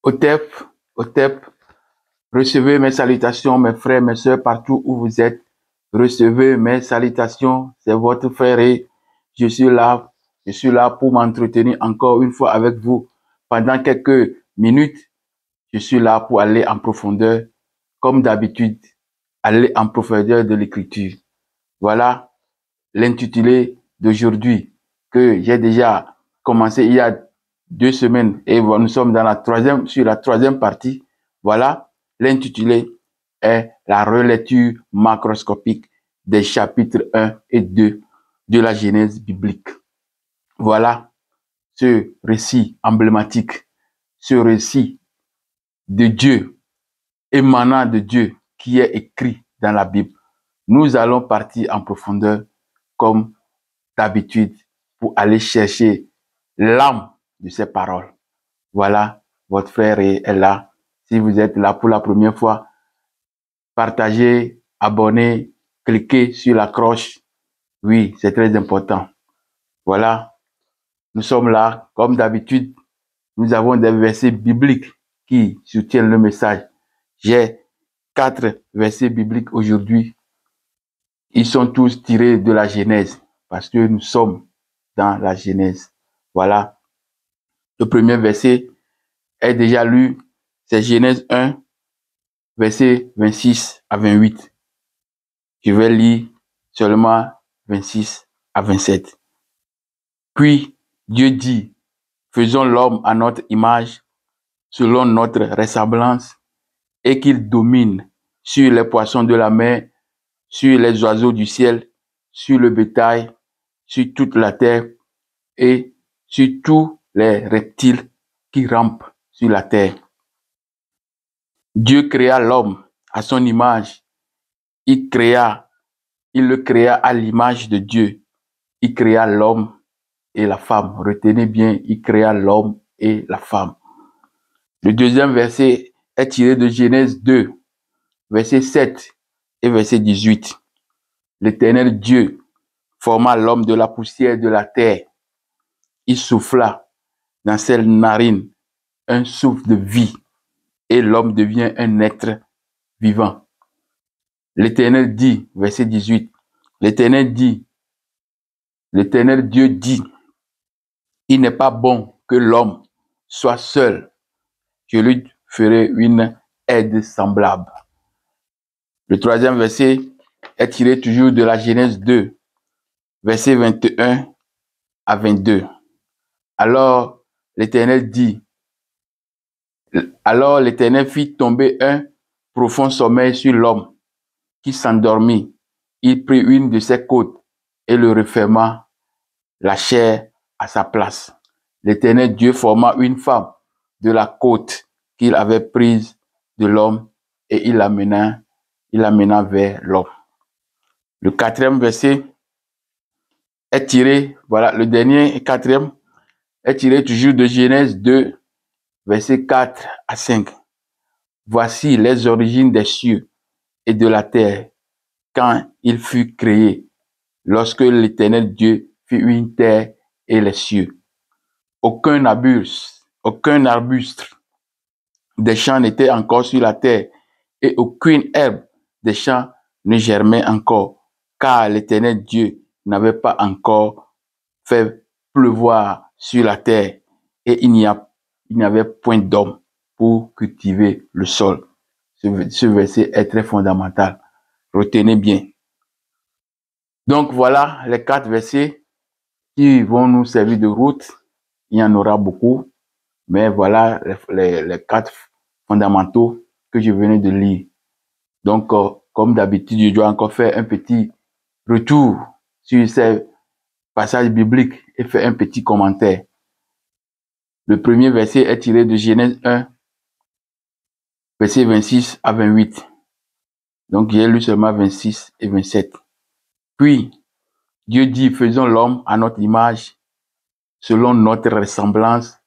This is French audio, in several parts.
Otep, Otep, recevez mes salutations, mes frères, mes sœurs, partout où vous êtes. Recevez mes salutations, c'est votre frère et je suis là pour m'entretenir encore une fois avec vous pendant quelques minutes. Je suis là pour aller en profondeur, comme d'habitude, aller en profondeur de l'écriture. Voilà l'intitulé d'aujourd'hui que j'ai déjà commencé il y a 2 semaines et nous sommes sur la troisième partie. Voilà, l'intitulé est la relecture macroscopique des chapitres 1 et 2 de la Genèse biblique. Voilà ce récit emblématique, ce récit de Dieu, émanant de Dieu, qui est écrit dans la Bible. Nous allons partir en profondeur comme d'habitude pour aller chercher l'âme de ces paroles. Voilà, votre frère est là. Si vous êtes là pour la première fois, partagez, abonnez, cliquez sur la cloche. Oui, c'est très important. Voilà, nous sommes là. Comme d'habitude, nous avons des versets bibliques qui soutiennent le message. J'ai 4 versets bibliques aujourd'hui. Ils sont tous tirés de la Genèse parce que nous sommes dans la Genèse. Voilà. Le premier verset est déjà lu. C'est Genèse 1, verset 26 à 28. Je vais lire seulement 26 à 27. Puis Dieu dit, faisons l'homme à notre image, selon notre ressemblance, et qu'il domine sur les poissons de la mer, sur les oiseaux du ciel, sur le bétail, sur toute la terre et sur tous les reptiles qui rampent sur la terre. Dieu créa l'homme à son image. Il le créa à l'image de Dieu. Il créa l'homme et la femme. Retenez bien, il créa l'homme et la femme. Le deuxième verset est tiré de Genèse 2, verset 7 et verset 18. L'Éternel Dieu forma l'homme de la poussière de la terre. Il souffla dans ses narines un souffle de vie et l'homme devient un être vivant. L'Éternel dit, verset 18, l'Éternel Dieu dit, il n'est pas bon que l'homme soit seul. Je lui ferai une aide semblable. Le troisième verset est tiré toujours de la Genèse 2, verset 21 à 22. Alors l'Éternel fit tomber un profond sommeil sur l'homme qui s'endormit. Il prit une de ses côtes et le referma la chair à sa place. L'Éternel Dieu forma une femme de la côte qu'il avait prise de l'homme et il l'amena vers l'homme. Le quatrième verset est tiré, voilà, le dernier et quatrième est tiré toujours de Genèse 2, versets 4 à 5. Voici les origines des cieux et de la terre quand il fut créé, lorsque l'Éternel Dieu fit une terre et les cieux. Aucun arbuste des champs n'était encore sur la terre et aucune herbe des champs ne germait encore, car l'Éternel Dieu n'avait pas encore fait pleuvoir sur la terre et il n'y avait point d'homme pour cultiver le sol. Ce verset est très fondamental. Retenez bien. Donc voilà les 4 versets qui vont nous servir de route. Il y en aura beaucoup, mais voilà les 4 fondamentaux que je venais de lire. Donc, comme d'habitude, je dois encore faire un petit retour sur ces passages bibliques et faire un petit commentaire. Le premier verset est tiré de Genèse 1, verset 26 à 28. Donc, j'ai lu seulement 26 et 27. Puis, Dieu dit, faisons l'homme à notre image, selon notre ressemblance,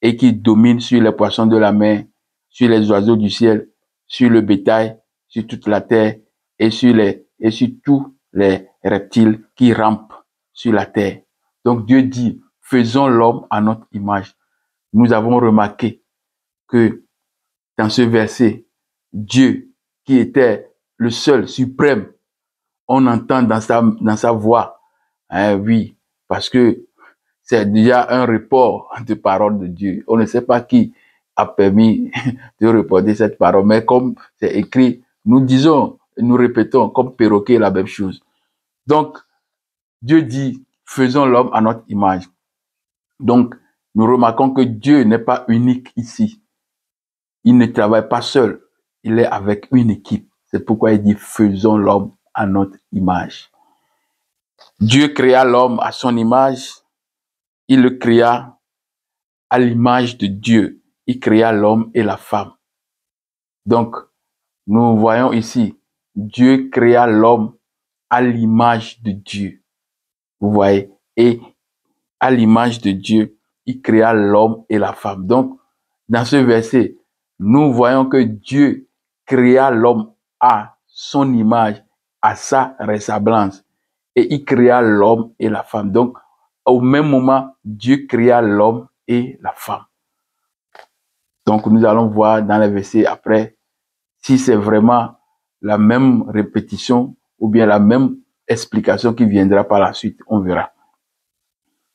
et qui domine sur les poissons de la mer, sur les oiseaux du ciel, sur le bétail, sur toute la terre, et sur tous les reptiles qui rampent sur la terre. Donc Dieu dit, faisons l'homme à notre image. Nous avons remarqué que dans ce verset, Dieu qui était le seul, suprême, on entend dans sa voix. Hein, oui, parce que c'est déjà un report de parole de Dieu. On ne sait pas qui a permis de reporter cette parole, mais comme c'est écrit, nous disons, nous répétons comme perroquet la même chose. Donc, Dieu dit, faisons l'homme à notre image. Donc, nous remarquons que Dieu n'est pas unique ici. Il ne travaille pas seul. Il est avec une équipe. C'est pourquoi il dit, faisons l'homme à notre image. Dieu créa l'homme à son image. Il le créa à l'image de Dieu. Il créa l'homme et la femme. Donc, nous voyons ici, Dieu créa l'homme à l'image de Dieu. Vous voyez? Et à l'image de Dieu, il créa l'homme et la femme. Donc, dans ce verset, nous voyons que Dieu créa l'homme à son image, à sa ressemblance. Et il créa l'homme et la femme. Donc, au même moment, Dieu créa l'homme et la femme. Donc, nous allons voir dans les versets après si c'est vraiment la même répétition ou bien la même explication qui viendra par la suite. On verra.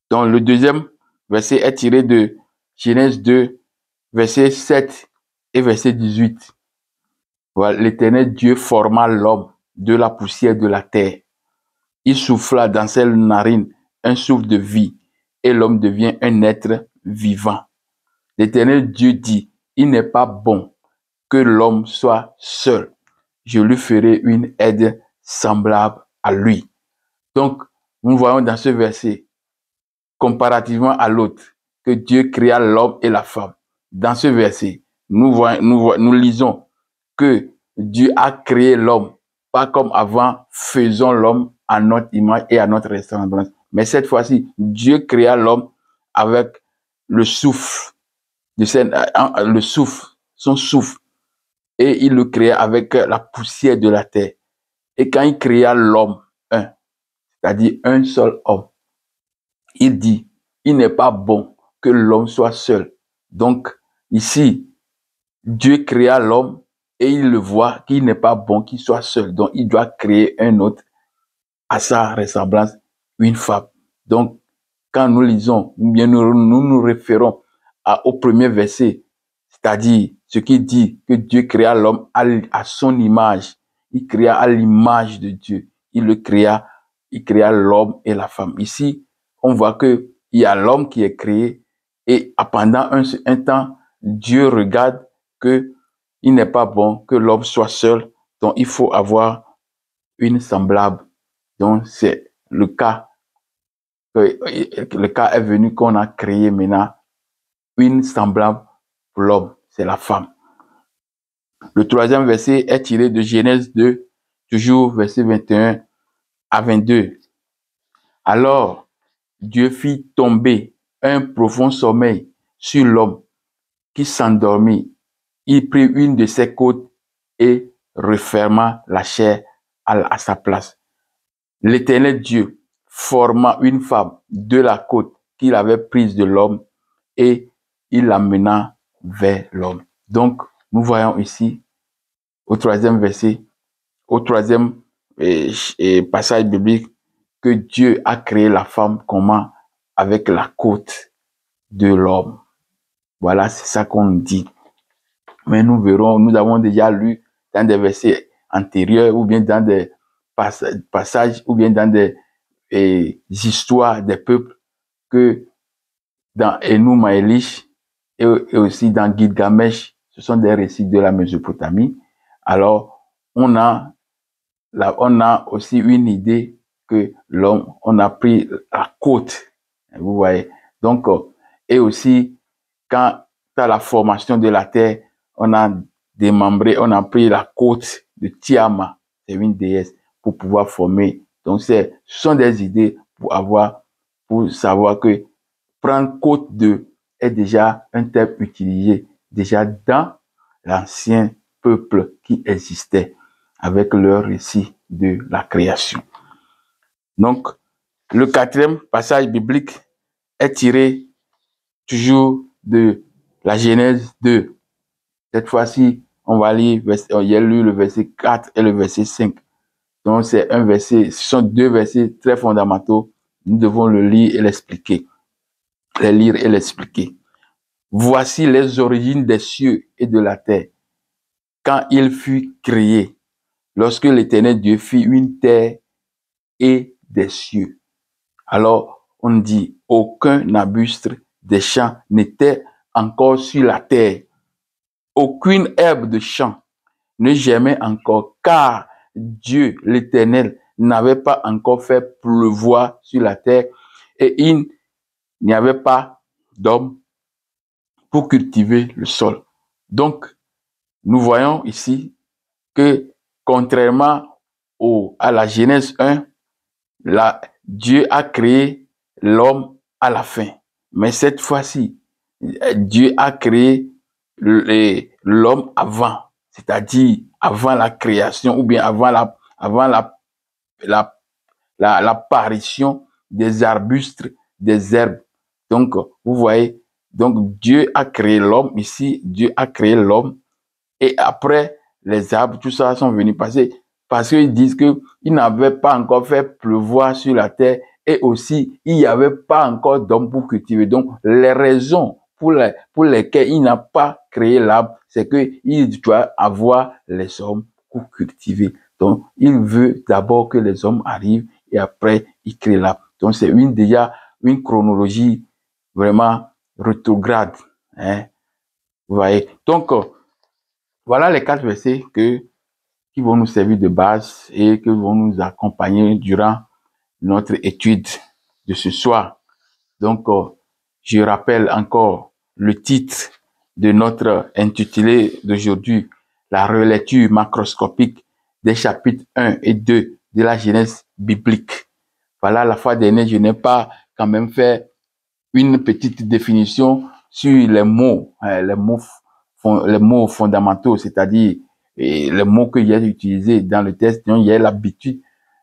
Donc, le deuxième verset est tiré de Genèse 2, verset 7 et verset 18. Voilà, l'Éternel Dieu forma l'homme de la poussière de la terre. Il souffla dans ses narines un souffle de vie et l'homme devient un être vivant. L'Éternel Dieu dit, il n'est pas bon que l'homme soit seul. Je lui ferai une aide semblable à lui. Donc, nous voyons dans ce verset, comparativement à l'autre, que Dieu créa l'homme et la femme. Dans ce verset, nous lisons que Dieu a créé l'homme, pas comme avant, faisons l'homme à notre image et à notre ressemblance. Mais cette fois-ci, Dieu créa l'homme avec le souffle, le souffle, son souffle, et il le créa avec la poussière de la terre. Et quand il créa l'homme, c'est-à-dire un seul homme, il dit, il n'est pas bon que l'homme soit seul. Donc, ici, Dieu créa l'homme et il le voit qu'il n'est pas bon qu'il soit seul. Donc, il doit créer un autre à sa ressemblance, une femme. Donc, quand nous lisons, ou bien nous référons au premier verset, c'est-à-dire ce qui dit que Dieu créa l'homme à son image. Il créa à l'image de Dieu. Il créa l'homme et la femme. Ici, on voit que il y a l'homme qui est créé et pendant un temps, Dieu regarde que il n'est pas bon que l'homme soit seul. Donc, il faut avoir une semblable. Donc, c'est le cas. Le cas est venu qu'on a créé maintenant une semblable pour l'homme. C'est la femme. Le troisième verset est tiré de Genèse 2, toujours verset 21 à 22. Alors, Dieu fit tomber un profond sommeil sur l'homme qui s'endormit. Il prit une de ses côtes et referma la chair à sa place. L'Éternel Dieu forma une femme de la côte qu'il avait prise de l'homme et il l'amena vers l'homme. Donc, nous voyons ici, au troisième verset, au troisième passage biblique, que Dieu a créé la femme comment? Avec la côte de l'homme. Voilà, c'est ça qu'on dit. Mais nous verrons, nous avons déjà lu dans des versets antérieurs ou bien dans des passages ou bien dans des histoires des peuples que dans Enuma Elish et aussi dans Gilgamesh, ce sont des récits de la Mésopotamie. Alors, on a aussi une idée que l'homme, on a pris la côte, vous voyez. Donc, et aussi, quand à la formation de la terre, on a démembré, on a pris la côte de Tiamat, c'est une déesse, pour pouvoir former. Donc, ce sont des idées pour savoir que prendre côte de est déjà un terme utilisé déjà dans l'ancien peuple qui existait avec leur récit de la création. Donc, le quatrième passage biblique est tiré toujours de la Genèse 2, Cette fois-ci, on va lire, j'ai lu le verset 4 et le verset 5. Donc, c'est un verset, ce sont deux versets très fondamentaux. Nous devons le lire et l'expliquer. Les lire et l'expliquer. Voici les origines des cieux et de la terre. Quand il fut créé, lorsque l'Éternel Dieu fit une terre et des cieux. Alors, on dit, aucun arbuste des champs n'était encore sur la terre. Aucune herbe de champ ne germait encore, car Dieu, l'Éternel, n'avait pas encore fait pleuvoir sur la terre et il n'y avait pas d'homme pour cultiver le sol. Donc, nous voyons ici que, contrairement à la Genèse 1, Dieu a créé l'homme à la fin. Mais cette fois-ci, Dieu a créé l'homme avant, c'est-à-dire avant la création ou bien avant l'apparition des arbustes, des herbes. Donc, vous voyez, donc Dieu a créé l'homme ici, Dieu a créé l'homme et après les arbres, tout ça sont venus passer parce qu'ils disent qu'ils n'avaient pas encore fait pleuvoir sur la terre et aussi il n'y avait pas encore d'homme pour cultiver. Donc, les raisons pour lesquelles il n'a pas créé l'arbre, c'est qu'il doit avoir les hommes pour cultiver. Donc, il veut d'abord que les hommes arrivent et après, il crée l'arbre. Donc, c'est déjà une chronologie vraiment rétrograde. Hein? Vous voyez? Donc, voilà les 4 versets qui vont nous servir de base et qui vont nous accompagner durant notre étude de ce soir. Donc, je rappelle encore le titre de notre intitulé d'aujourd'hui, la relecture macroscopique des chapitres 1 et 2 de la Genèse biblique. Voilà, la fois dernière, je n'ai pas quand même fait une petite définition sur les mots fondamentaux, c'est-à-dire les mots que j'ai utilisés dans le texte. Donc, il y a l'habitude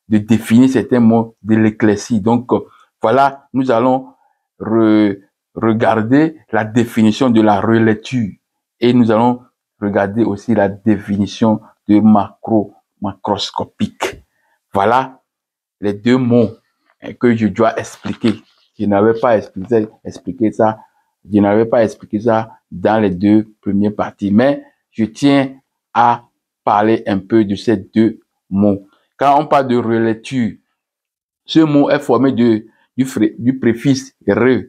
de définir certains mots de l'éclaircie. Donc, voilà, nous allons regarder la définition de la relecture et nous allons regarder aussi la définition de macroscopique. Voilà les deux mots que je dois expliquer. Je n'avais pas expliqué ça. Je n'avais pas expliqué ça dans les deux premières parties, mais je tiens à parler un peu de ces deux mots. Quand on parle de relecture, ce mot est formé du préfixe re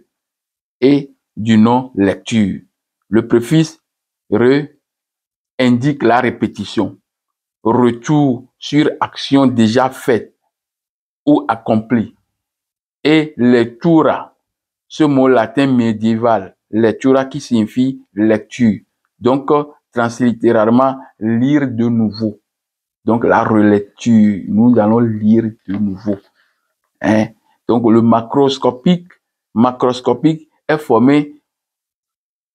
et du nom lecture. Le préfixe re indique la répétition, retour sur action déjà faite ou accomplie. Et lectura, ce mot latin médiéval, lectura qui signifie lecture. Donc, translittéralement, lire de nouveau. Donc, la relecture, nous allons lire de nouveau. Hein? Donc, le macroscopique est formé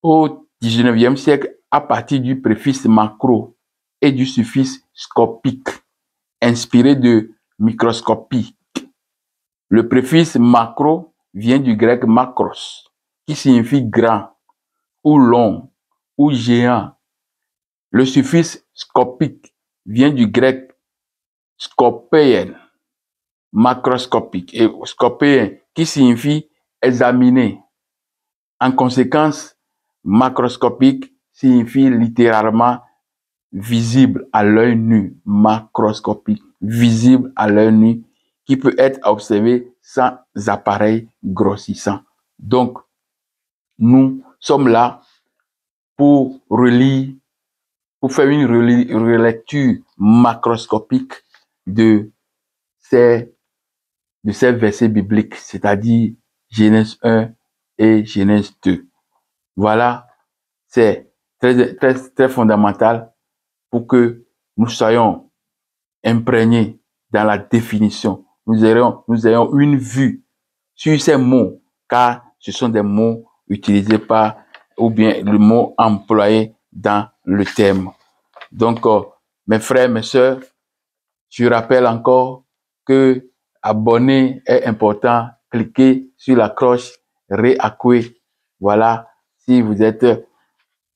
au 19e siècle à partir du préfixe macro et du suffixe scopique, inspiré de microscopie. Le préfixe macro vient du grec makros, qui signifie grand, ou long, ou géant. Le suffixe scopique vient du grec scopéen, macroscopique, et scopéen, qui signifie examiner. En conséquence, macroscopique signifie littéralement visible à l'œil nu, macroscopique, visible à l'œil nu, qui peut être observé sans appareil grossissant. Donc, nous sommes là pour relire, pour faire une relecture macroscopique de ces versets bibliques, c'est-à-dire Genèse 1 et Genèse 2. Voilà, c'est très fondamental pour que nous soyons imprégnés dans la définition. Nous ayons une vue sur ces mots, car ce sont des mots utilisés ou bien le mot employé dans le terme. Donc, mes frères, mes sœurs, je rappelle encore que abonner est important. Cliquez sur la cloche réacquer. Voilà, si vous êtes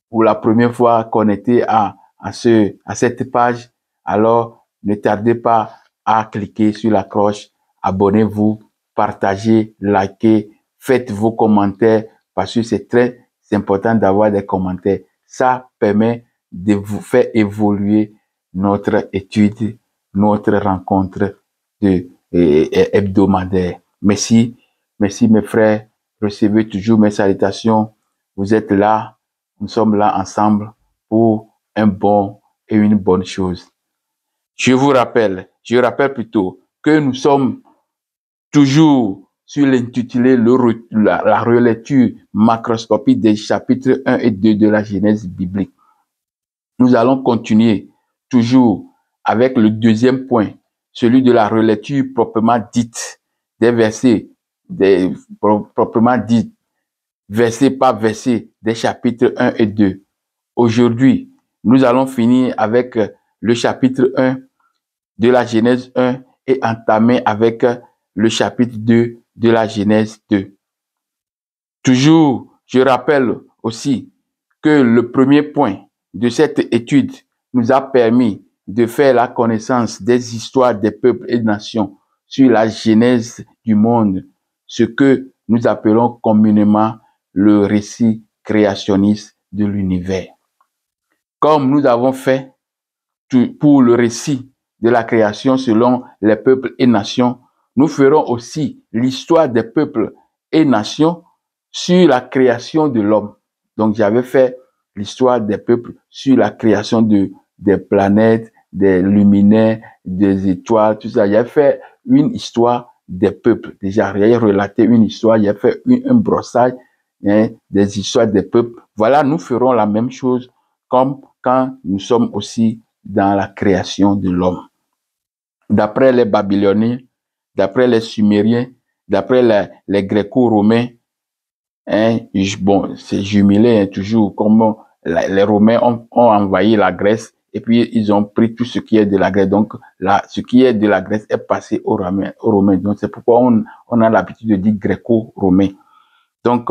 pour la première fois connecté à cette page, alors ne tardez pas à cliquer sur la cloche, abonnez-vous, partagez, likez, faites vos commentaires parce que c'est très important d'avoir des commentaires. Ça permet de vous faire évoluer notre étude, notre rencontre hebdomadaire. Merci, merci mes frères. Recevez toujours mes salutations. Vous êtes là, nous sommes là ensemble pour un bon et une bonne chose. Je rappelle plutôt que nous sommes toujours sur l'intitulé la relecture macroscopique des chapitres 1 et 2 de la Genèse biblique. Nous allons continuer toujours avec le deuxième point, celui de la relecture proprement dite des versets, proprement dite, verset par verset des chapitres 1 et 2. Aujourd'hui, nous allons finir avec le chapitre 1 de la Genèse 1 et entamer avec le chapitre 2 de la Genèse 2. Toujours, je rappelle aussi que le premier point de cette étude nous a permis de faire la connaissance des histoires des peuples et nations sur la genèse du monde, ce que nous appelons communément le récit créationniste de l'univers. Comme nous avons fait pour le récit de la création selon les peuples et nations, nous ferons aussi l'histoire des peuples et nations sur la création de l'homme. Donc, j'avais fait l'histoire des peuples sur la création des planètes, des luminaires, des étoiles, tout ça. J'ai fait une histoire des peuples. Déjà, j'ai relaté une histoire, j'ai fait un brossage des histoires des peuples. Voilà, nous ferons la même chose comme quand nous sommes aussi dans la création de l'homme. D'après les Babyloniens, d'après les Sumériens, d'après les Gréco-Romains, bon, c'est jumelé toujours comme les Romains ont envahi la Grèce et puis ils ont pris tout ce qui est de la Grèce. Donc, ce qui est de la Grèce est passé aux Romains. Donc, c'est pourquoi on a l'habitude de dire Gréco-Romain. Donc,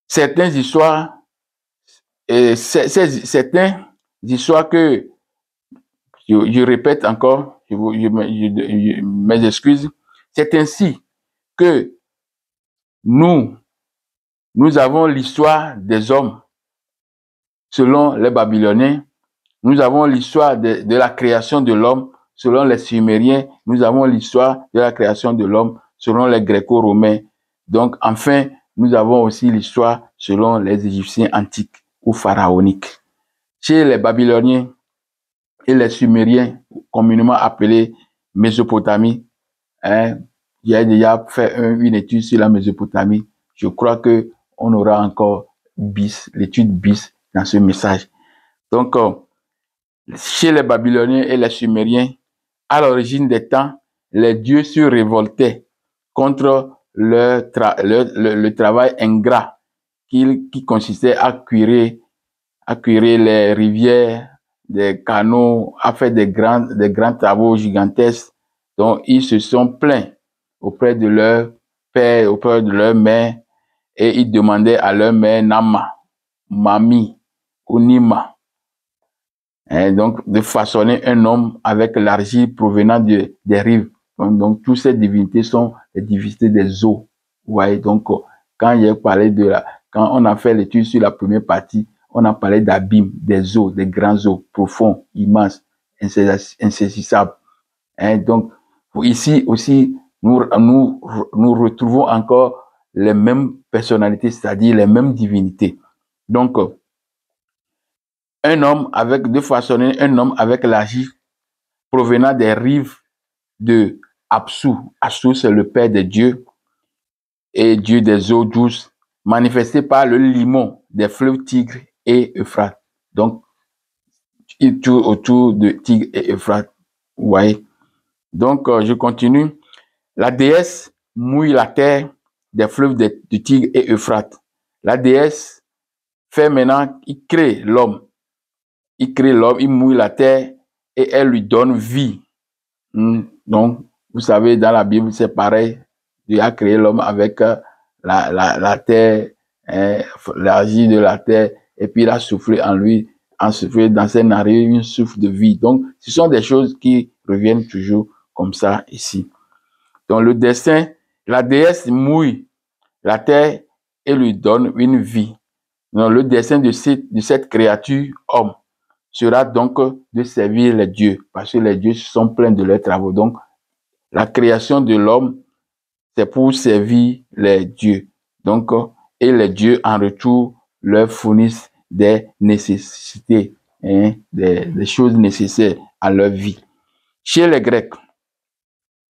certaines histoires que je répète encore, mes excuses, c'est ainsi que nous avons l'histoire des hommes selon les Babyloniens, nous avons l'histoire de la création de l'homme selon les Sumériens, nous avons l'histoire de la création de l'homme selon les Gréco-Romains. Donc, enfin, nous avons aussi l'histoire selon les Égyptiens antiques ou pharaoniques. Chez les Babyloniens et les Sumériens, communément appelés Mésopotamie, j'ai déjà fait une étude sur la Mésopotamie. Je crois que on aura encore l'étude bis dans ce message. Donc, chez les Babyloniens et les Sumériens, à l'origine des temps, les dieux se révoltaient contre le travail ingrat qui consistait à curer les rivières, des canaux, à faire des grands travaux gigantesques. Donc, ils se sont plaints auprès de leur père, auprès de leur mère, et ils demandaient à leur mère Nama, Mami ou Nima, donc de façonner un homme avec l'argile provenant des rives. Donc, toutes ces divinités sont les divinités des eaux. Ouais, donc, quand on a fait l'étude sur la première partie, on a parlé d'abîmes, des eaux, des grands eaux profonds, immenses, insaisissables. Donc, ici aussi, nous retrouvons encore les mêmes personnalités, c'est-à-dire les mêmes divinités. Donc, de façonner un homme avec l'argile provenant des rives de Apsu. Apsu, c'est le père des dieux et dieu des eaux douces, manifesté par le limon des fleuves Tigre et Euphrate. Donc, il tourne autour de Tigre et Euphrate. Vous voyez. Donc, je continue. La déesse mouille la terre des fleuves de Tigre et Euphrate. La déesse fait maintenant, il crée l'homme. Il crée l'homme, il mouille la terre et elle lui donne vie. Donc, vous savez, dans la Bible, c'est pareil. Dieu a créé l'homme avec la terre, l'argile de la terre, et puis il a soufflé en lui, en soufflé dans ses narines une souffle de vie. Donc, ce sont des choses qui reviennent toujours comme ça ici. Donc, le destin, la déesse mouille la terre et lui donne une vie. Donc, le dessein de cette créature, homme, sera donc de servir les dieux, parce que les dieux sont pleins de leurs travaux. Donc, la création de l'homme, c'est pour servir les dieux. Donc, et les dieux, en retour, leur fournissent des nécessités, des choses nécessaires à leur vie. Chez les Grecs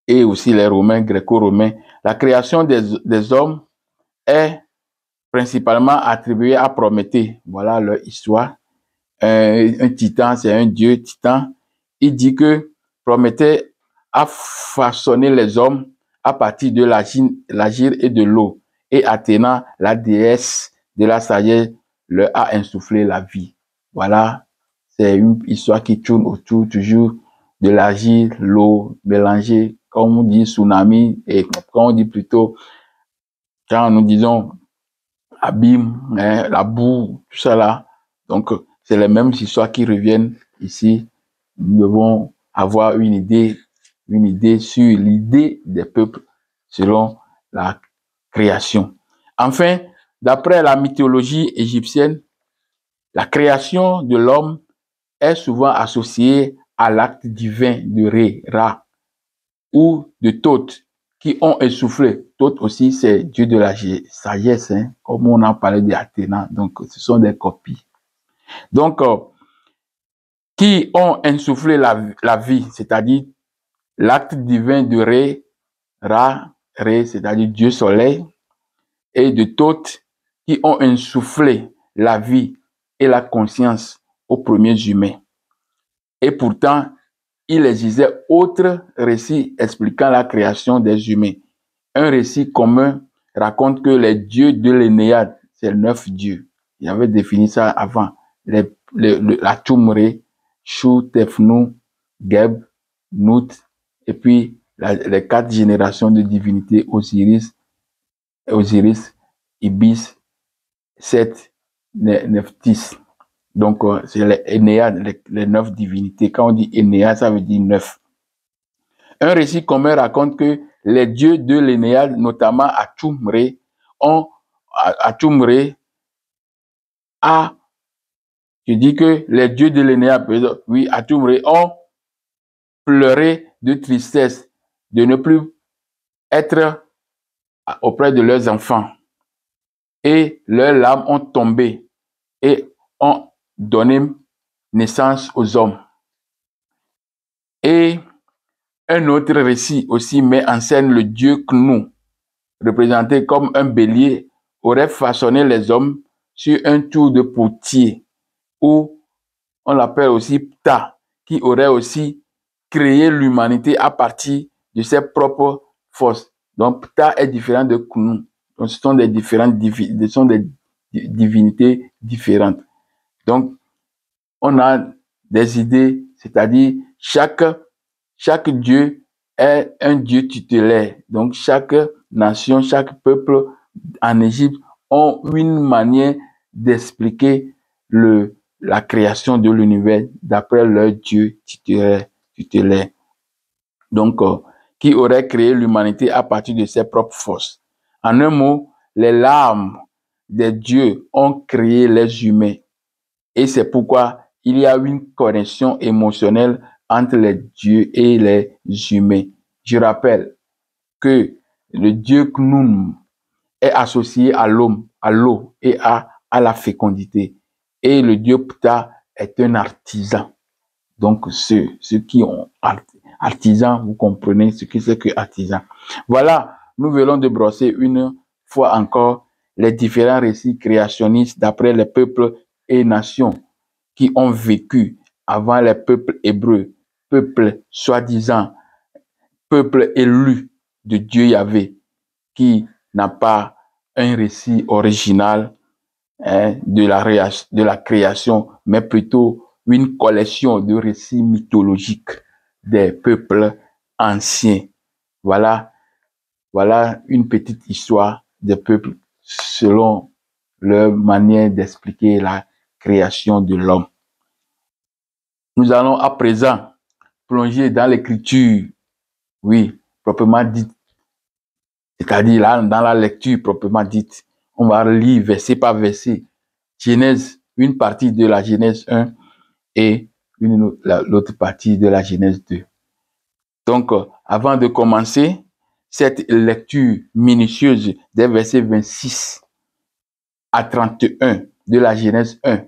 et aussi les Romains, gréco-romains, la création des hommes est principalement attribuée à Prométhée. Voilà leur histoire. Un titan, c'est un dieu titan. Il dit que Prométhée a façonné les hommes à partir de l'agir et de l'eau. Et Athéna, la déesse de la sagesse, leur a insufflé la vie. Voilà, c'est une histoire qui tourne autour toujours de l'agir, l'eau, mélangée, comme on dit tsunami, et comme on dit plutôt, quand nous disons abîme, la boue, tout ça là. Donc, c'est les mêmes histoires qui reviennent ici. Nous devons avoir une idée sur l'idée des peuples selon la création. Enfin, d'après la mythologie égyptienne, la création de l'homme est souvent associée à l'acte divin de Ré, Ra, ou de Thoth, qui ont essoufflé. Thoth aussi, c'est Dieu de la sagesse, comme on a parlé d'Athéna. Donc, ce sont des copies. Donc, qui ont insufflé la vie, c'est-à-dire l'acte divin de Ré, Ra, Ré, c'est-à-dire Dieu soleil, et de Thoth, qui ont insufflé la vie et la conscience aux premiers humains. Et pourtant, il existait autre récit expliquant la création des humains. Un récit commun raconte que les dieux de l'Énéade, c'est 9 dieux. Il avait défini ça avant. La Tumré, Shu, Tefnu, Geb, Nut, et puis les 4 générations de divinités, Osiris, Ibis, Set, Nephthys. Donc, c'est les Énéades, les 9 divinités. Quand on dit Énéade, ça veut dire 9. Un récit commun raconte que les dieux de l'Énéade, notamment Atumré, je dis que les dieux de l'Énéade, oui, Atumré, ont pleuré de tristesse de ne plus être auprès de leurs enfants. Et leurs larmes ont tombé et ont donné naissance aux hommes. Et un autre récit aussi met en scène le dieu Knou, représenté comme un bélier, aurait façonné les hommes sur un tour de potier, ou on l'appelle aussi Ptah, qui aurait aussi créé l'humanité à partir de ses propres forces. Donc Ptah est différent de Knou. Donc ce sont des divinités différentes. Donc on a des idées, c'est-à-dire chaque dieu est un dieu tutélaire. Donc, chaque nation, chaque peuple en Égypte ont une manière d'expliquer la création de l'univers d'après leur dieu tutélaire. Donc, qui aurait créé l'humanité à partir de ses propres forces. En un mot, les larmes des dieux ont créé les humains. Et c'est pourquoi il y a une connexion émotionnelle entre les dieux et les humains. Je rappelle que le dieu Khnum est associé à l'homme, à l'eau et à la fécondité. Et le dieu Ptah est un artisan. Donc, ceux qui ont artisan, vous comprenez ce que c'est que artisan. Voilà, nous venons de brosser une fois encore les différents récits créationnistes d'après les peuples et nations qui ont vécu avant les peuples hébreux, peuple soi-disant, peuple élu de Dieu Yahvé, qui n'a pas un récit original de la création, mais plutôt une collection de récits mythologiques des peuples anciens. Voilà une petite histoire des peuples selon leur manière d'expliquer la création de l'homme. Nous allons à présent plonger dans l'écriture, oui, proprement dite, c'est-à-dire là, dans la lecture proprement dite. On va lire verset par verset, Genèse, une partie de la Genèse 1 et l'autre partie de la Genèse 2. Donc, avant de commencer cette lecture minutieuse des versets 26 à 31 de la Genèse 1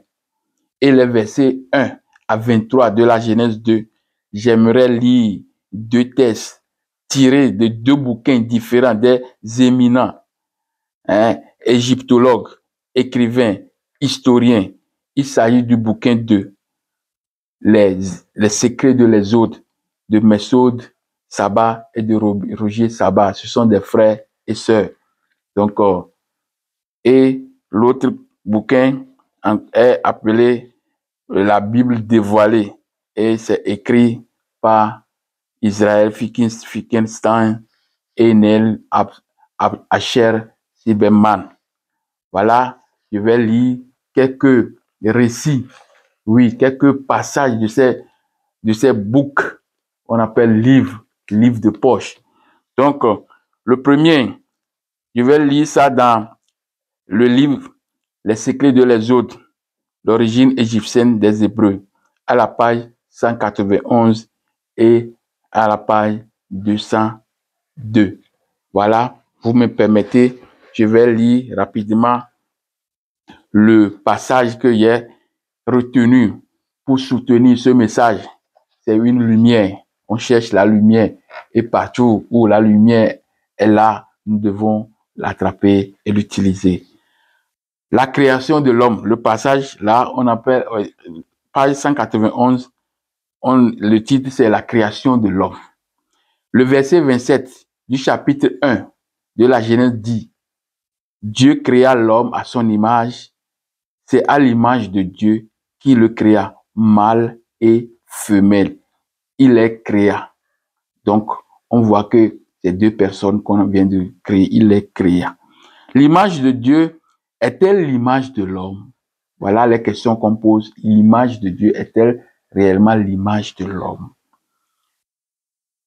et les versets 1 à 23 de la Genèse 2, j'aimerais lire deux textes tirés de deux bouquins différents des éminents égyptologues, écrivains, historiens. Il s'agit du bouquin de les secrets de l'Exode de Messoud Saba et de Roger Saba. Ce sont des frères et sœurs. Donc, et l'autre bouquin est appelé la Bible dévoilée et c'est écrit par Israël Fickenstein et Neil Asher Silberman. Voilà, je vais lire quelques récits, oui, quelques passages de ces books qu'on appelle livres de poche. Donc, le premier, je vais lire ça dans le livre Les secrets de l'Exode, l'origine égyptienne des Hébreux, à la page 191 et à la page 202. Voilà, vous me permettez, je vais lire rapidement le passage que j'ai retenu pour soutenir ce message. C'est une lumière. On cherche la lumière et partout où la lumière est là, nous devons l'attraper et l'utiliser. La création de l'homme, le passage là, on appelle page 191, le titre c'est la création de l'homme. Le verset 27 du chapitre 1 de la Genèse dit, Dieu créa l'homme à son image, c'est à l'image de Dieu qu'il le créa, mâle et femelle. Il les créa. Donc, on voit que ces deux personnes qu'on vient de créer, il les créa. L'image de Dieu est-elle l'image de l'homme? Voilà les questions qu'on pose. L'image de Dieu est-elle réellement l'image de l'homme?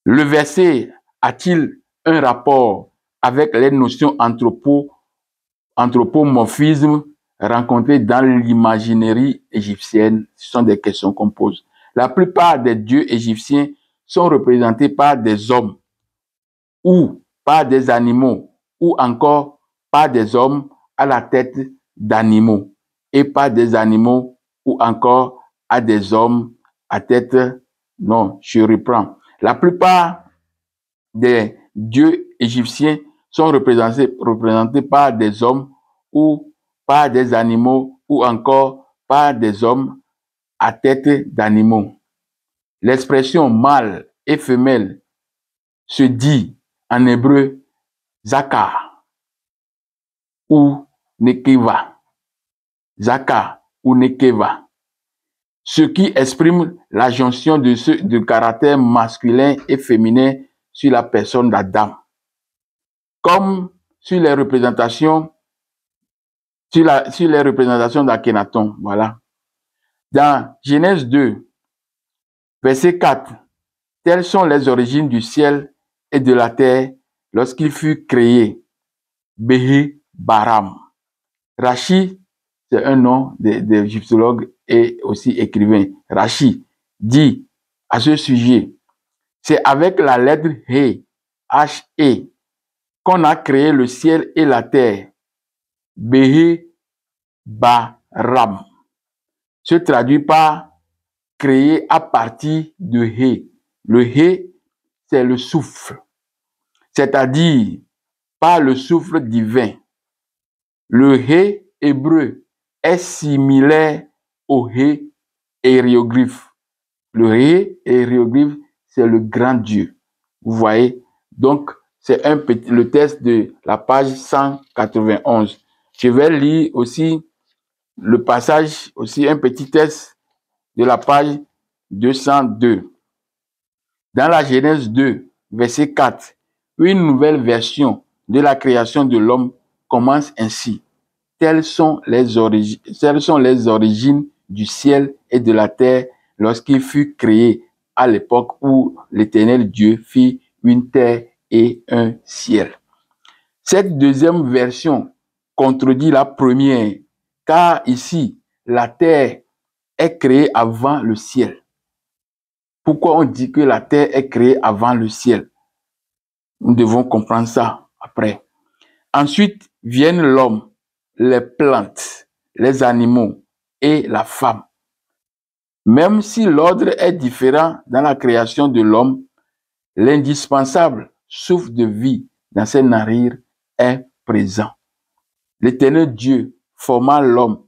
Le verset a-t-il un rapport avec les notions anthropomorphisme rencontrées dans l'imaginerie égyptienne? Ce sont des questions qu'on pose. La plupart des dieux égyptiens sont représentés par des hommes ou par des animaux ou encore par des hommes à la tête d'animaux et par des animaux ou encore à des hommes à tête... Non, je reprends. La plupart des dieux égyptiens sont représentés par des hommes ou par des animaux ou encore par des hommes à tête d'animaux. L'expression mâle et femelle se dit en hébreu Zakar ou Nekeva. Zakar ou Nekeva. Ce qui exprime la jonction de caractères masculin et féminin sur la personne d'Adam. Comme sur les représentations d'Akhenaton. Voilà. Dans Genèse 2, verset 4, telles sont les origines du ciel et de la terre lorsqu'il fut créé. Béhé Baram. Rachi, c'est un nom d'égyptologue et aussi écrivain. Rachi dit à ce sujet, c'est avec la lettre He, H-E, qu'on a créé le ciel et la terre. Béhé Baram se traduit par créé à partir de He. Le He, c'est le souffle, c'est-à-dire par le souffle divin. Le He hébreu est similaire au He hiéroglyphe. Le He hiéroglyphe, c'est le grand Dieu. Vous voyez? Donc, c'est le texte de la page 191. Je vais lire aussi le passage, aussi un petit texte de la page 202. Dans la Genèse 2, verset 4, une nouvelle version de la création de l'homme commence ainsi. telles sont les origines du ciel et de la terre lorsqu'il fut créé à l'époque où l'Éternel Dieu fit une terre et un ciel. Cette deuxième version contredit la première, car ici, la terre est créée avant le ciel. Pourquoi on dit que la terre est créée avant le ciel? Nous devons comprendre ça après. Ensuite viennent l'homme, les plantes, les animaux et la femme. Même si l'ordre est différent dans la création de l'homme, l'indispensable souffle de vie dans ses narines est présent. L'Éternel Dieu forma l'homme,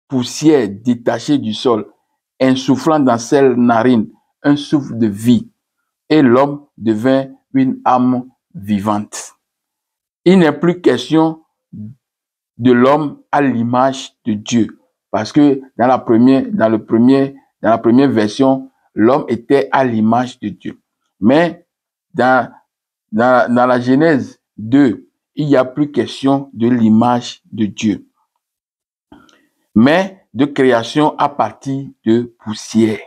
poussière détachée du sol, insufflant dans ses narines un souffle de vie, et l'homme devint une âme vivante. Il n'est plus question de l'homme à l'image de Dieu, parce que dans la première version, l'homme était à l'image de Dieu. Mais dans la Genèse 2, il n'y a plus question de l'image de Dieu, mais de création à partir de poussière.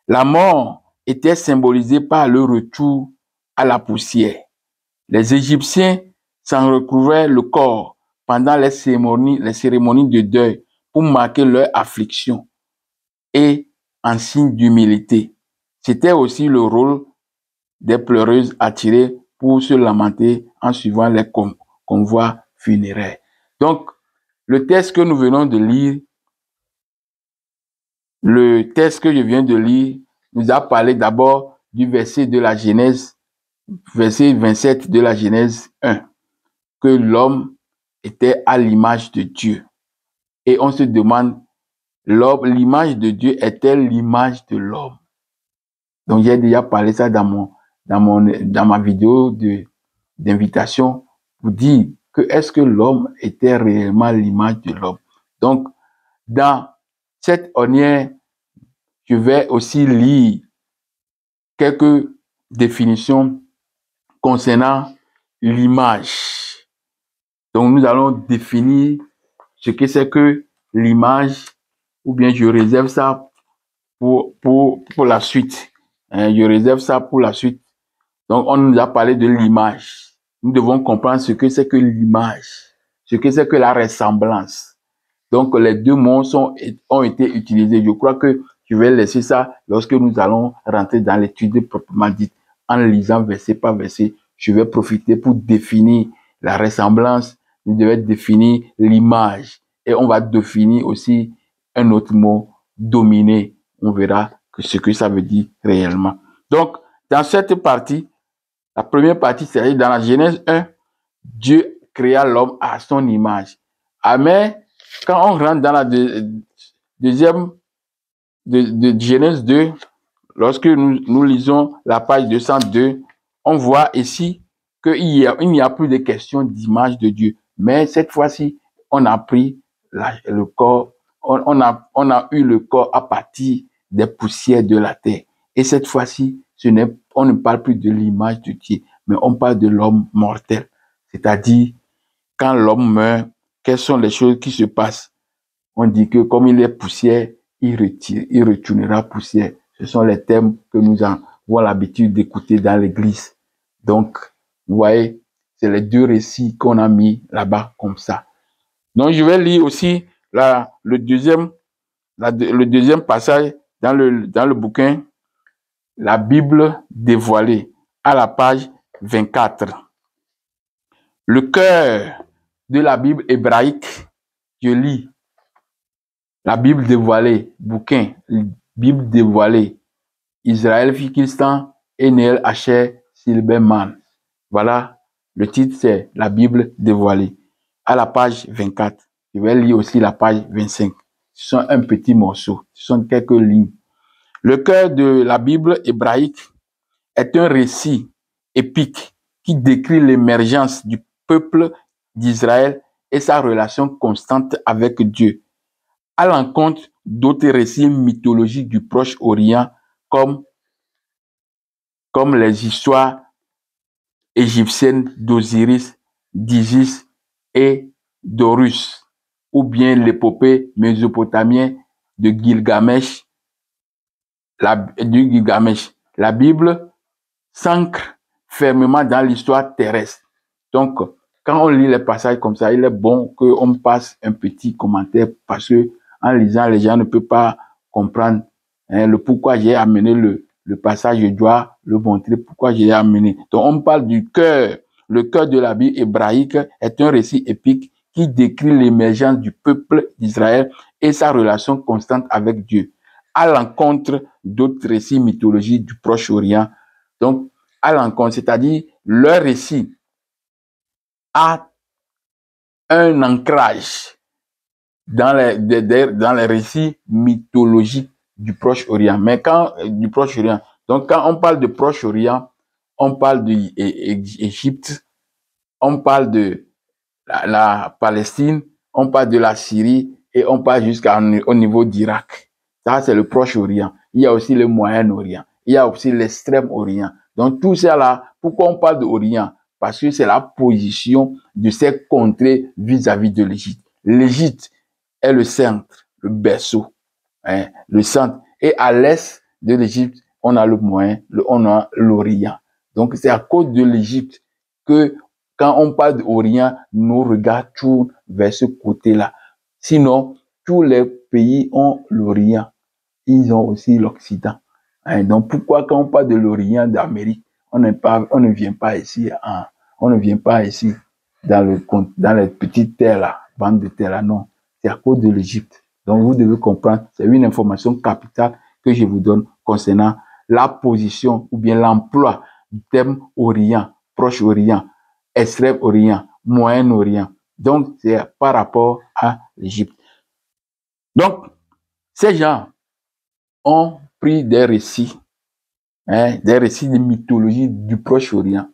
La mort était symbolisée par le retour à la poussière. Les Égyptiens s'en recouvraient le corps pendant les cérémonies de deuil pour marquer leur affliction et en signe d'humilité. C'était aussi le rôle des pleureuses attirées pour se lamenter en suivant les convois funéraires. Donc, le texte que nous venons de lire, le texte que je viens de lire, nous a parlé d'abord du verset de la Genèse, verset 27 de la Genèse 1, que l'homme était à l'image de Dieu. Et on se demande, l'image de Dieu est-elle l'image de l'homme? Donc, j'ai déjà parlé ça dans ma vidéo d'invitation pour dire que est-ce que l'homme était réellement l'image de l'homme? Donc, dans cette ornière, je vais aussi lire quelques définitions concernant l'image. Donc, nous allons définir ce que c'est que l'image, ou bien je réserve ça pour la suite. Je réserve ça pour la suite. Donc, on nous a parlé de l'image. Nous devons comprendre ce que c'est que l'image, ce que c'est que la ressemblance. Donc, les deux mots ont été utilisés. Je crois que je vais laisser ça lorsque nous allons rentrer dans l'étude proprement dite. En lisant verset par verset, je vais profiter pour définir la ressemblance. Nous devons définir l'image. Et on va définir aussi un autre mot, dominer. On verra ce que ça veut dire réellement. Donc, dans cette partie, la première partie, c'est dans la Genèse 1, Dieu créa l'homme à son image. Amen. Quand on rentre dans la deuxième de Genèse 2, lorsque nous lisons la page 202, on voit ici qu'il n'y a plus de question d'image de Dieu. Mais cette fois-ci, on a pris le corps, on a eu le corps à partir des poussières de la terre. Et cette fois-ci, on ne parle plus de l'image de Dieu, mais on parle de l'homme mortel. C'est-à-dire, quand l'homme meurt, quelles sont les choses qui se passent? On dit que comme il est poussière, il retournera poussière. Ce sont les thèmes que nous avons l'habitude d'écouter dans l'église. Donc, vous voyez, c'est les deux récits qu'on a mis là-bas comme ça. Donc, je vais lire aussi le deuxième passage dans le bouquin, la Bible dévoilée, à la page 24. Le cœur de la Bible hébraïque, je lis. La Bible dévoilée, bouquin, Bible dévoilée, Israël Fikistan et Neel Asher Silberman. Voilà, le titre c'est la Bible dévoilée. À la page 24, je vais lire aussi la page 25. Ce sont un petit morceau, ce sont quelques lignes. Le cœur de la Bible hébraïque est un récit épique qui décrit l'émergence du peuple d'Israël et sa relation constante avec Dieu, à l'encontre d'autres récits mythologiques du Proche-Orient comme les histoires égyptiennes d'Osiris, d'Isis et d'Horus. ou bien l'épopée mésopotamienne de Gilgamesh, du Gilgamesh. La Bible s'ancre fermement dans l'histoire terrestre. Donc, quand on lit les passages comme ça, il est bon qu'on passe un petit commentaire parce que en lisant, les gens ne peuvent pas comprendre le pourquoi j'ai amené le passage. Je dois le montrer pourquoi j'ai amené. Donc, on parle du cœur. Le cœur de la Bible hébraïque est un récit épique qui décrit l'émergence du peuple d'Israël et sa relation constante avec Dieu, à l'encontre d'autres récits mythologiques du Proche-Orient. Donc, à l'encontre, c'est-à-dire leur récit a un ancrage dans les récits mythologiques du Proche-Orient. Mais du Proche-Orient, donc quand on parle de Proche-Orient, on parle d'Égypte, on parle de la Palestine, on parle de la Syrie et on parle jusqu'au niveau d'Irak. Ça, c'est le Proche-Orient. Il y a aussi le Moyen-Orient. Il y a aussi l'Extrême-Orient. Donc, tout ça là, pourquoi on parle d'Orient? Parce que c'est la position de ces contrées vis-à-vis de l'Égypte. L'Égypte est le centre, le berceau, le centre. Et à l'est de l'Égypte, on a le Moyen, on a l'Orient. Donc, c'est à cause de l'Égypte que quand on parle d'Orient, nos regards tournent vers ce côté-là. Sinon, tous les pays ont l'Orient. Ils ont aussi l'Occident. Donc, pourquoi quand on parle de l'Orient d'Amérique, on ne vient pas ici, on ne vient pas ici dans les petites terres là, bandes de terre là, non. C'est à cause de l'Égypte. Donc, vous devez comprendre, c'est une information capitale que je vous donne concernant la position ou bien l'emploi du terme Orient, Proche-Orient, Extrême-Orient, Moyen-Orient. Donc, c'est par rapport à l'Égypte. Donc, ces gens ont pris des récits de mythologie du Proche-Orient.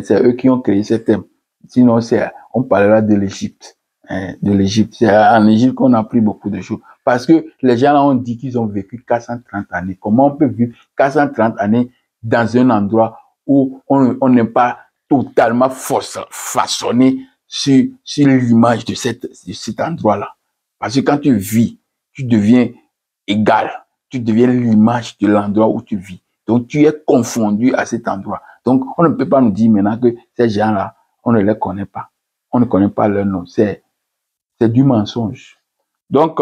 C'est eux qui ont créé ce thème. Sinon, on parlera de l'Égypte. De l'Égypte. C'est en Égypte qu'on a appris beaucoup de choses. Parce que les gens là ont dit qu'ils ont vécu 430 années. Comment on peut vivre 430 années dans un endroit où on n'est pas totalement façonné sur l'image de cet endroit-là? Parce que quand tu vis, tu deviens égal. Tu deviens l'image de l'endroit où tu vis. Donc, tu es confondu à cet endroit. Donc, on ne peut pas nous dire maintenant que ces gens-là, on ne les connaît pas. On ne connaît pas leur nom. C'est du mensonge. Donc,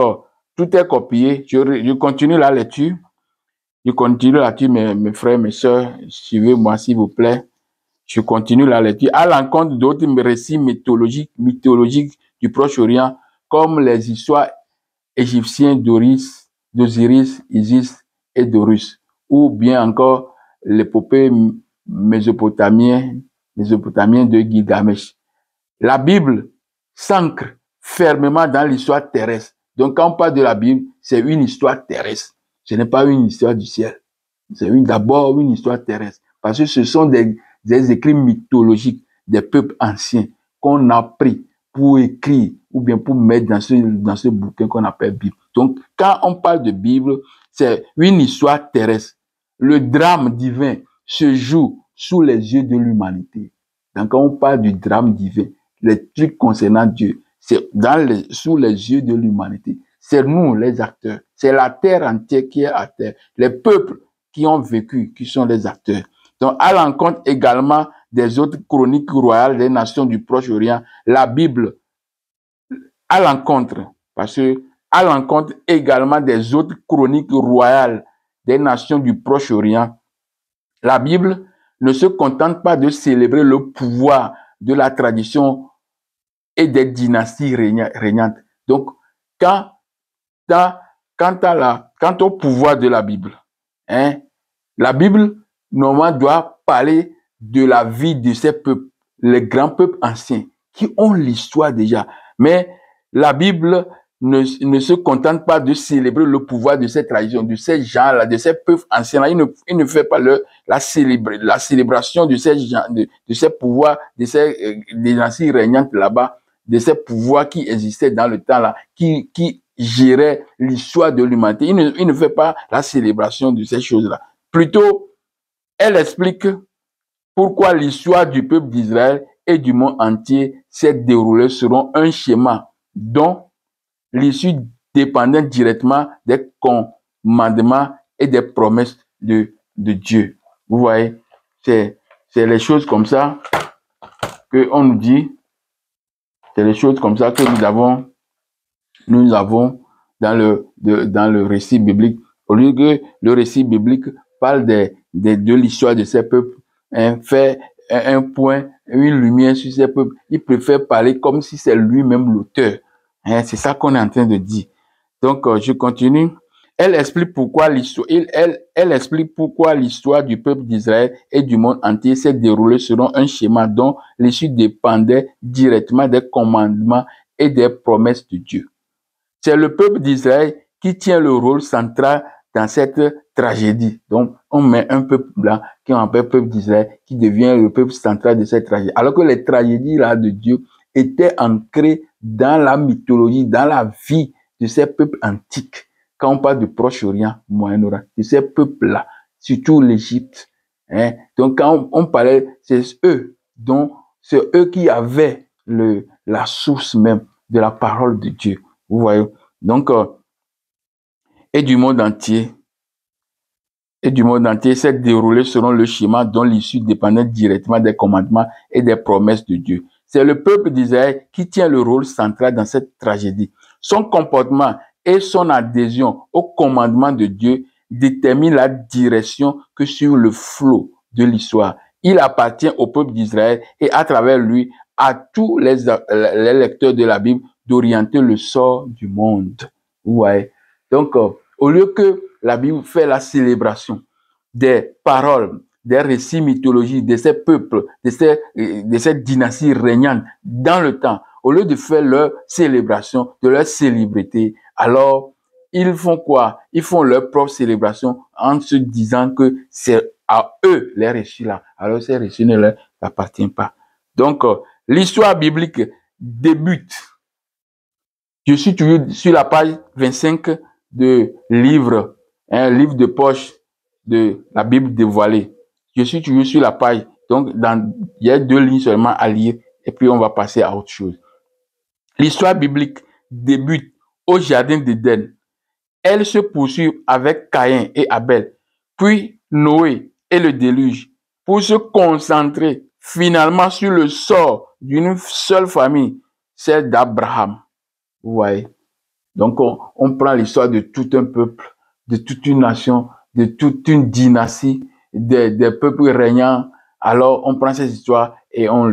tout est copié. Je continue la lecture. Je continue la lecture, mes frères, mes sœurs. Suivez-moi, s'il vous plaît. Je continue la lecture. À l'encontre d'autres récits mythologiques du Proche-Orient, comme les histoires égyptiennes d'Osiris, Isis et d'Horus, ou bien encore l'épopée mésopotamienne de Gilgamesh. La Bible s'ancre fermement dans l'histoire terrestre. Donc, quand on parle de la Bible, c'est une histoire terrestre. Ce n'est pas une histoire du ciel. C'est d'abord une histoire terrestre. Parce que ce sont des écrits mythologiques des peuples anciens qu'on a pris pour écrire ou bien pour mettre dans ce bouquin qu'on appelle Bible. Donc, quand on parle de Bible, c'est une histoire terrestre. Le drame divin se joue sous les yeux de l'humanité. Donc, quand on parle du drame divin, les trucs concernant Dieu, c'est sous les yeux de l'humanité. C'est nous, les acteurs. C'est la terre entière qui est à terre. Les peuples qui ont vécu, qui sont les acteurs. Donc, à l'encontre également des autres chroniques royales des nations du Proche-Orient, la Bible, à l'encontre, parce que à l'encontre également des autres chroniques royales des nations du Proche-Orient, la Bible ne se contente pas de célébrer le pouvoir de la tradition et des dynasties régnantes. Donc, quant au pouvoir de la Bible, la Bible, normalement, doit parler de la vie de ces peuples, les grands peuples anciens, qui ont l'histoire déjà. Mais la Bible ne se contente pas de célébrer le pouvoir de ces traditions, de ces gens-là, de ces peuples anciens-là. Il ne fait pas la célébration de ces gens, de ces pouvoirs, de ces dynasties régnantes là-bas, de ces pouvoirs qui existaient dans le temps-là, qui géraient l'histoire de l'humanité. Il ne fait pas la célébration de ces choses-là. Plutôt, elle explique pourquoi l'histoire du peuple d'Israël et du monde entier s'est déroulée selon un schéma dont l'issue dépendait directement des commandements et des promesses de Dieu. Vous voyez, c'est les choses comme ça qu'on nous dit, c'est les choses comme ça que nous avons dans le récit biblique. Au lieu que le récit biblique parle de l'histoire de ces peuples, fait un point, une lumière sur ces peuples, il préfère parler comme si c'est lui-même l'auteur. C'est ça qu'on est en train de dire. Donc, je continue. Elle explique pourquoi l'histoire du peuple d'Israël et du monde entier s'est déroulée selon un schéma dont l'issue dépendait directement des commandements et des promesses de Dieu. C'est le peuple d'Israël qui tient le rôle central dans cette tragédie. Donc, on met un peuple blanc qui est un peuple d'Israël qui devient le peuple central de cette tragédie. Alors que les tragédies là de Dieu étaient ancrées dans la mythologie, dans la vie de ces peuples antiques. Quand on parle du Proche-Orient, Moyen-Orient, de ces peuples-là, surtout l'Égypte. Donc, quand on parlait, c'est eux qui avaient la source même de la parole de Dieu. Vous voyez? Donc, et du monde entier s'est déroulé selon le schéma dont l'issue dépendait directement des commandements et des promesses de Dieu. C'est le peuple d'Israël qui tient le rôle central dans cette tragédie. Son comportement et son adhésion au commandement de Dieu déterminent la direction que suit le flot de l'histoire. Il appartient au peuple d'Israël et à travers lui à tous les lecteurs de la Bible d'orienter le sort du monde. Vous voyez? Donc, au lieu que la Bible fait la célébration des paroles, des récits mythologiques de ces peuples, de cette dynastie régnante dans le temps, au lieu de faire leur célébration, de leur célébrité, alors ils font quoi? Ils font leur propre célébration en se disant que c'est à eux les récits là. Alors ces récits ne leur appartiennent pas. Donc, l'histoire biblique débute. Je suis toujours sur la page 25 de livre, un livre de poche de la Bible dévoilée. Je suis toujours sur la page. Donc, il y a 2 lignes seulement à lire et puis on va passer à autre chose. L'histoire biblique débute au jardin d'Éden. Elle se poursuit avec Caïn et Abel, puis Noé et le déluge, pour se concentrer finalement sur le sort d'une seule famille, celle d'Abraham. Vous voyez? Donc, on prend l'histoire de tout un peuple, de toute une nation, de toute une dynastie, des peuples régnants. Alors, on prend ces histoires et on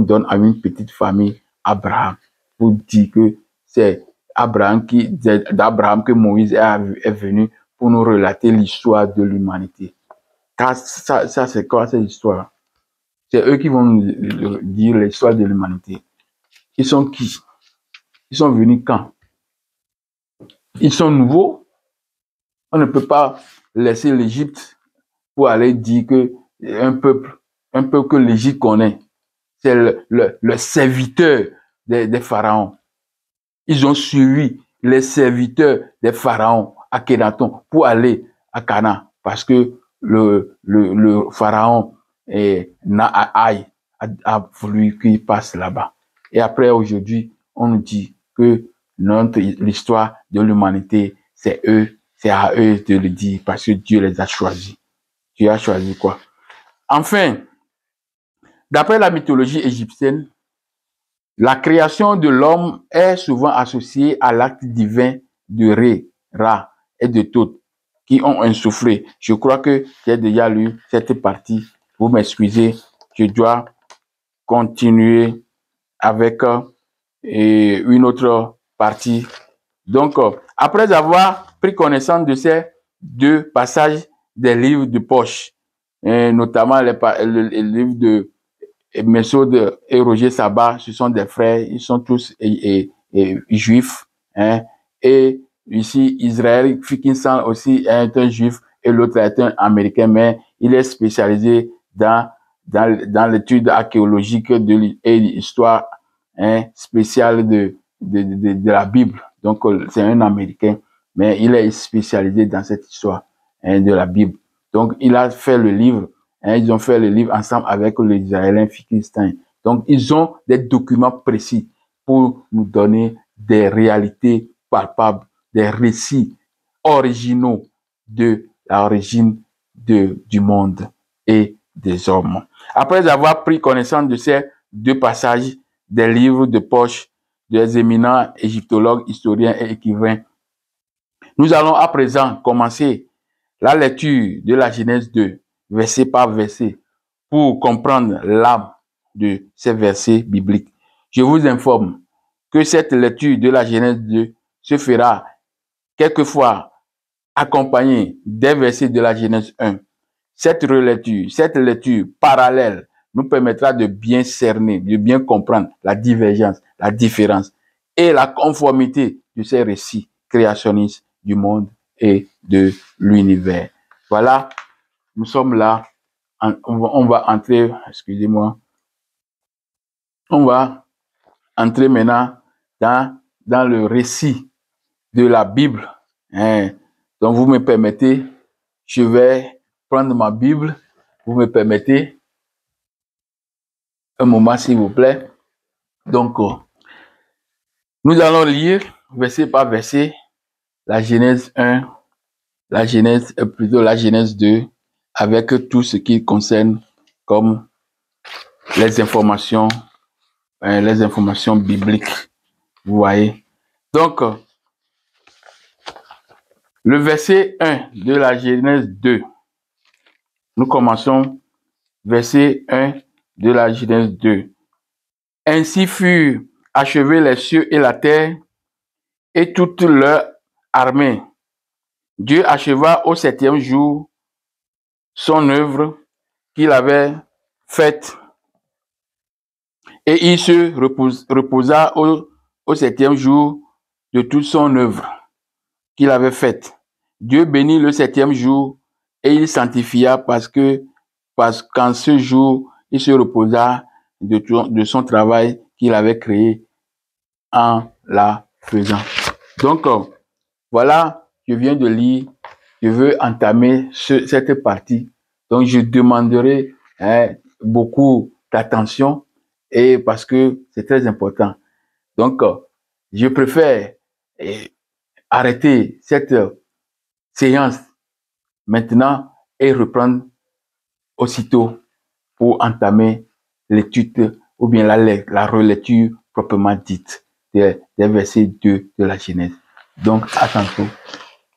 donne à une petite famille Abraham, pour dire que c'est d'Abraham que Moïse est venu pour nous relater l'histoire de l'humanité. Ça c'est quoi cette histoire? C'est eux qui vont nous dire l'histoire de l'humanité. Ils sont qui? Ils sont venus quand? Ils sont nouveaux. On ne peut pas laisser l'Égypte pour aller dire que un peuple que l'Égypte connaît, c'est le serviteur des pharaons. Ils ont suivi les serviteurs des pharaons à Kenaton pour aller à Canaan parce que le pharaon Nahaï a voulu qu'il passe là-bas. Et après, aujourd'hui, on nous dit que l'histoire de l'humanité, c'est à eux de le dire parce que Dieu les a choisis. Dieu a choisi quoi? Enfin, d'après la mythologie égyptienne, la création de l'homme est souvent associée à l'acte divin de Ré, Ra et de Thoth qui ont insufflé. Je crois que j'ai déjà lu cette partie. Vous m'excusez, je dois continuer avec une autre partie. Donc, après avoir pris connaissance de ces 2 passages des livres de poche, notamment le livre de Messoud et Roger Sabat, ce sont des frères, ils sont tous juifs. Et ici, Israël Fickinson aussi est un juif et l'autre est un américain, mais il est spécialisé dans l'étude archéologique et l'histoire spéciale de la Bible. Donc, c'est un américain, mais il est spécialisé dans cette histoire de la Bible. Donc, il a fait le livre. Ils ont fait le livre ensemble avec les Israéliens Fickinstein. Donc, ils ont des documents précis pour nous donner des réalités palpables, des récits originaux de l'origine du monde et des hommes. Après avoir pris connaissance de ces deux passages des livres de poche des éminents égyptologues, historiens et écrivains, nous allons à présent commencer la lecture de la Genèse 2, verset par verset, pour comprendre l'âme de ces versets bibliques. Je vous informe que cette lecture de la Genèse 2 se fera quelquefois accompagnée des versets de la Genèse 1. Cette lecture parallèle nous permettra de bien cerner, de bien comprendre la divergence, la différence et la conformité de ces récits créationnistes du monde et de l'univers. Voilà, nous sommes là. On va entrer, excusez-moi, on va entrer maintenant dans le récit de la Bible. Donc, vous me permettez, je vais prendre ma Bible. Vous me permettez un moment, s'il vous plaît. Donc, nous allons lire verset par verset la Genèse 1, la Genèse 2, avec tout ce qui concerne comme les informations bibliques. Vous voyez. Donc, le verset 1 de la Genèse 2. Nous commençons verset 1 de la Genèse 2. Ainsi furent achevés les cieux et la terre et toute leur armée. Dieu acheva au 7e jour son œuvre qu'il avait faite et il se reposa au 7e jour de toute son œuvre qu'il avait faite. Dieu bénit le 7e jour et il sanctifia parce qu'en ce jour, il se reposa de son travail qu'il avait créé en la faisant. Donc, voilà, je viens de lire, je veux entamer cette partie. Donc, je demanderai beaucoup d'attention et parce que c'est très important. Donc, je préfère arrêter cette séance maintenant et reprendre aussitôt pour entamer l'étude ou bien la relecture proprement dite des versets 2 de la Genèse. Donc, attention.